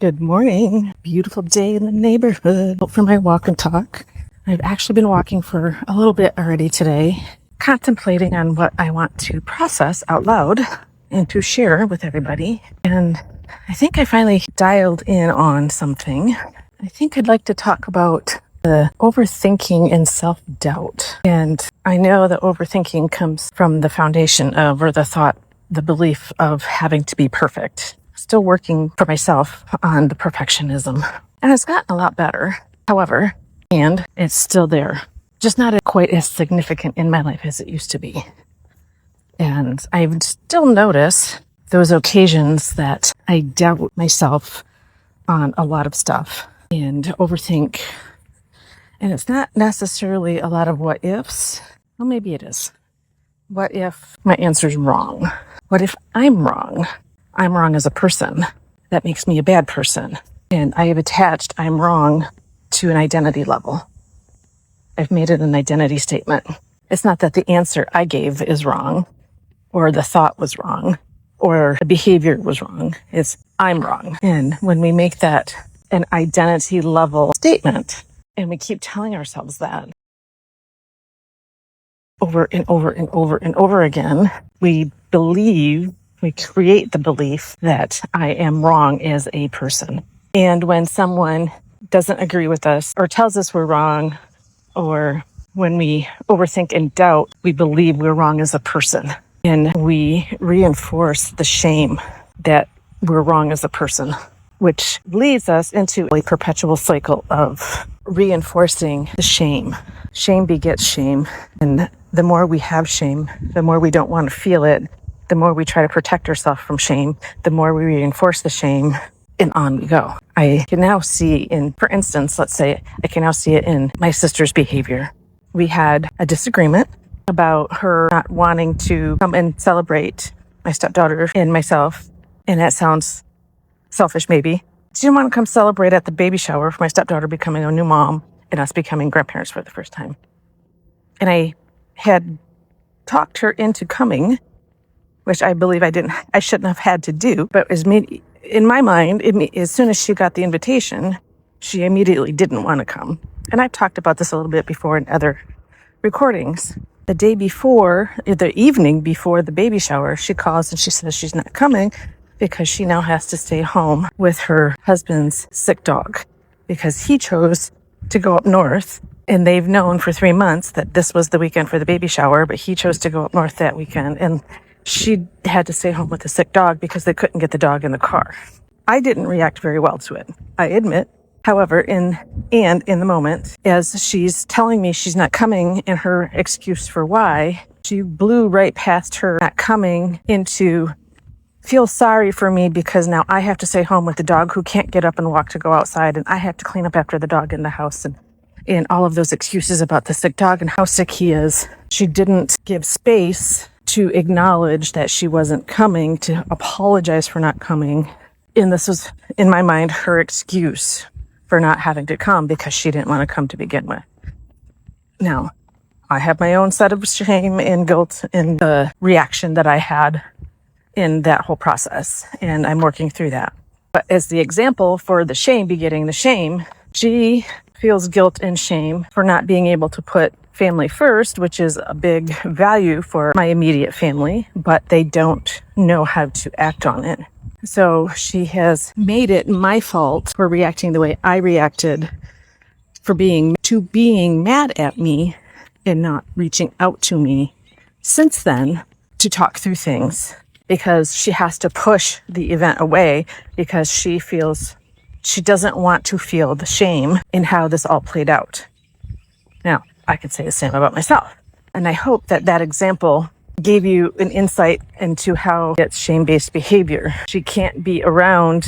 Good morning. Beautiful day in the neighborhood. Out for my walk and talk. I've actually been walking for a little bit already today, contemplating on what I want to process out loud and to share with everybody. And I think I finally dialed in on something. I think I'd like to talk about the overthinking and self-doubt. And I know that overthinking comes from the foundation of, or the thought, the belief of having to be perfect. Still working for myself on the perfectionism. And it's gotten a lot better. However, and it's still there. Just not quite as significant in my life as it used to be. And I still notice those occasions that I doubt myself on a lot of stuff and overthink. And it's not necessarily a lot of what ifs. Well, maybe it is. What if my answer's wrong? What if I'm wrong? I'm wrong as a person. That makes me a bad person. And I have attached I'm wrong to an identity level. I've made it an identity statement. It's not that the answer I gave is wrong, or the thought was wrong, or the behavior was wrong. It's I'm wrong. And when we make that an identity level statement, and we keep telling ourselves that over and over and over and over again, we create the belief that I am wrong as a person. And when someone doesn't agree with us or tells us we're wrong, or when we overthink and doubt, we believe we're wrong as a person. And we reinforce the shame that we're wrong as a person, which leads us into a perpetual cycle of reinforcing the shame. Shame begets shame. And the more we have shame, the more we don't want to feel it, the more we try to protect ourselves from shame, the more we reinforce the shame, and on we go. I can now see for instance, let's say I can now see it in my sister's behavior. We had a disagreement about her not wanting to come and celebrate my stepdaughter and myself. And that sounds selfish, maybe. She didn't want to come celebrate at the baby shower for my stepdaughter becoming a new mom and us becoming grandparents for the first time. And I had talked her into coming, which I believe I shouldn't have had to do, but in my mind, as soon as she got the invitation, she immediately didn't want to come. And I've talked about this a little bit before in other recordings. The day before, the evening before the baby shower, she calls and she says she's not coming because she now has to stay home with her husband's sick dog because he chose to go up north. And they've known for 3 months that this was the weekend for the baby shower, but he chose to go up north that weekend. And she had to stay home with the sick dog because they couldn't get the dog in the car. I didn't react very well to it, I admit. However, in the moment, as she's telling me she's not coming and her excuse for why, she blew right past her not coming into feel sorry for me because now I have to stay home with the dog who can't get up and walk to go outside, and I have to clean up after the dog in the house, and all of those excuses about the sick dog and how sick he is. She didn't give space to acknowledge that she wasn't coming, to apologize for not coming. And this was, in my mind, her excuse for not having to come because she didn't want to come to begin with. Now, I have my own set of shame and guilt in the reaction that I had in that whole process, and I'm working through that. But as the example for the shame begetting the shame, she feels guilt and shame for not being able to put family first, which is a big value for my immediate family, but they don't know how to act on it. So she has made it my fault for reacting the way I reacted, for being mad at me and not reaching out to me since then to talk through things, because she has to push the event away because she feels she doesn't want to feel the shame in how this all played out. Now, I could say the same about myself. And I hope that that example gave you an insight into how it's shame-based behavior. She can't be around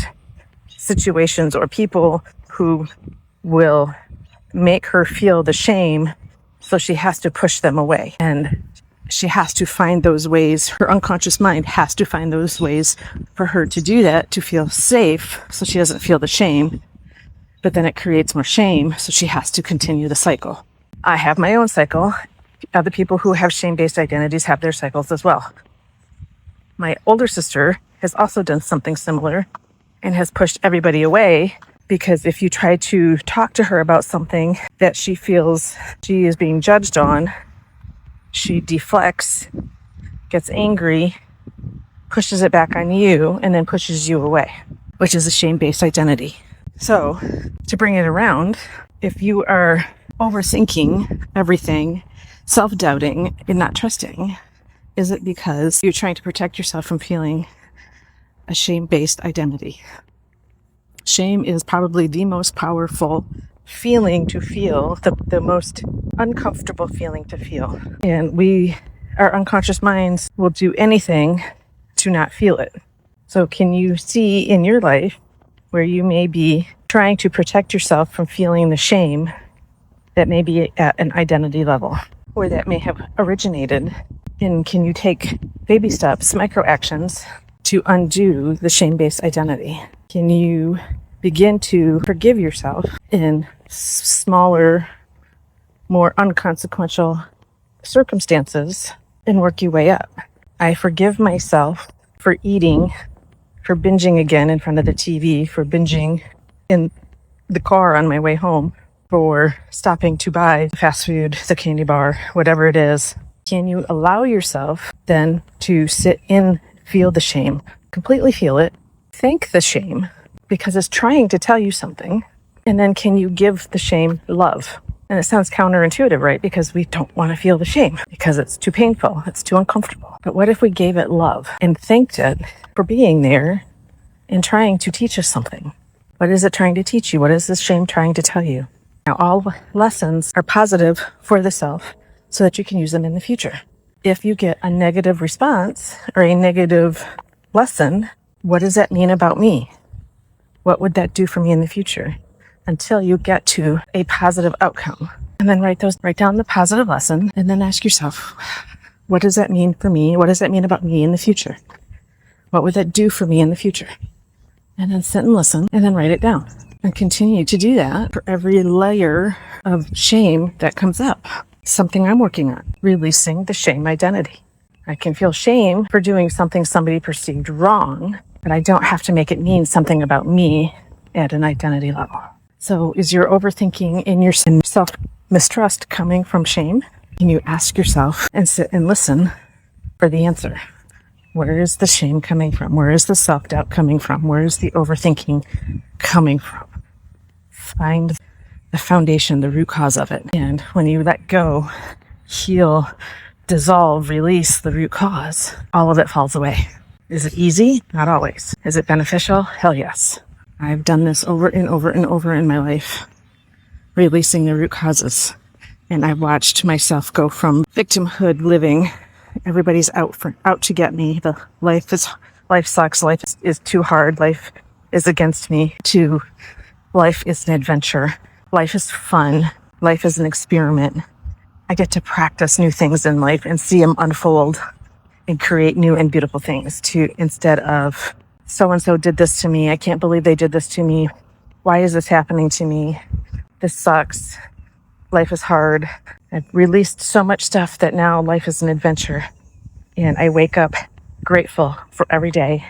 situations or people who will make her feel the shame, so she has to push them away. And she has to find those ways, her unconscious mind has to find those ways for her to do that, to feel safe, so she doesn't feel the shame. But then it creates more shame, so she has to continue the cycle. I have my own cycle. Other people who have shame-based identities have their cycles as well. My older sister has also done something similar, and has pushed everybody away, because if you try to talk to her about something that she feels she is being judged on, she deflects, gets angry, pushes it back on you, and then pushes you away, which is a shame-based identity. So to bring it around, if you are overthinking everything, self-doubting, and not trusting, is it because you're trying to protect yourself from feeling a shame-based identity? Shame is probably the most powerful feeling to feel, the most uncomfortable feeling to feel. And our unconscious minds will do anything to not feel it. So can you see in your life where you may be trying to protect yourself from feeling the shame that may be at an identity level, or that may have originated? And can you take baby steps, micro actions, to undo the shame-based identity? Can you begin to forgive yourself in smaller, more unconsequential circumstances and work your way up? I forgive myself for eating, for binging again in front of the TV, for binging in the car on my way home, for stopping to buy fast food, the candy bar, whatever it is. Can you allow yourself then to sit in, feel the shame, completely feel it, thank the shame, because it's trying to tell you something, and then can you give the shame love? And it sounds counterintuitive, right? Because we don't want to feel the shame because it's too painful, it's too uncomfortable. But what if we gave it love and thanked it for being there and trying to teach us something? What is it trying to teach you? What is this shame trying to tell you? Now, all lessons are positive for the self so that you can use them in the future. If you get a negative response or a negative lesson, what does that mean about me? What would that do for me in the future? Until you get to a positive outcome. And then write down the positive lesson, and then ask yourself, what does that mean for me? What does that mean about me in the future? What would that do for me in the future? And then sit and listen, and then write it down. And continue to do that for every layer of shame that comes up. Something I'm working on, releasing the shame identity. I can feel shame for doing something somebody perceived wrong, but I don't have to make it mean something about me at an identity level. So is your overthinking and your self-mistrust coming from shame? Can you ask yourself and sit and listen for the answer? Where is the shame coming from? Where is the self-doubt coming from? Where is the overthinking coming from? Find the foundation, the root cause of it. And when you let go, heal, dissolve, release the root cause, all of it falls away. Is it easy? Not always. Is it beneficial? Hell yes. I've done this over and over and over in my life, releasing the root causes. And I've watched myself go from victimhood living, everybody's out to get me, life sucks, life is too hard, life is against me, to life is an adventure, life is fun, life is an experiment. I get to practice new things in life and see them unfold and create new and beautiful things, instead of so-and-so did this to me, I can't believe they did this to me, why is this happening to me, this sucks, life is hard. I've released so much stuff that now life is an adventure, and I wake up grateful for every day,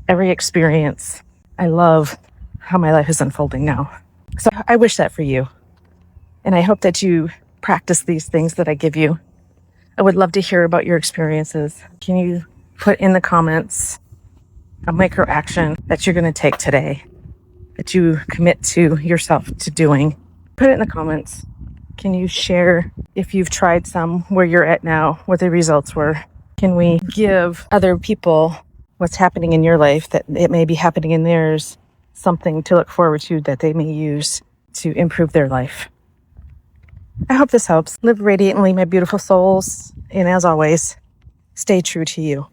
every experience. I love how my life is unfolding now. So I wish that for you, and I hope that you practice these things that I give you. I would love to hear about your experiences. Can you put in the comments a micro action that you're going to take today, that you commit to yourself to doing? Put it in the comments. Can you share if you've tried some, where you're at now, what the results were? Can we give other people what's happening in your life, that it may be happening in theirs, something to look forward to that they may use to improve their life? I hope this helps. Live radiantly, my beautiful souls. And as always, stay true to you.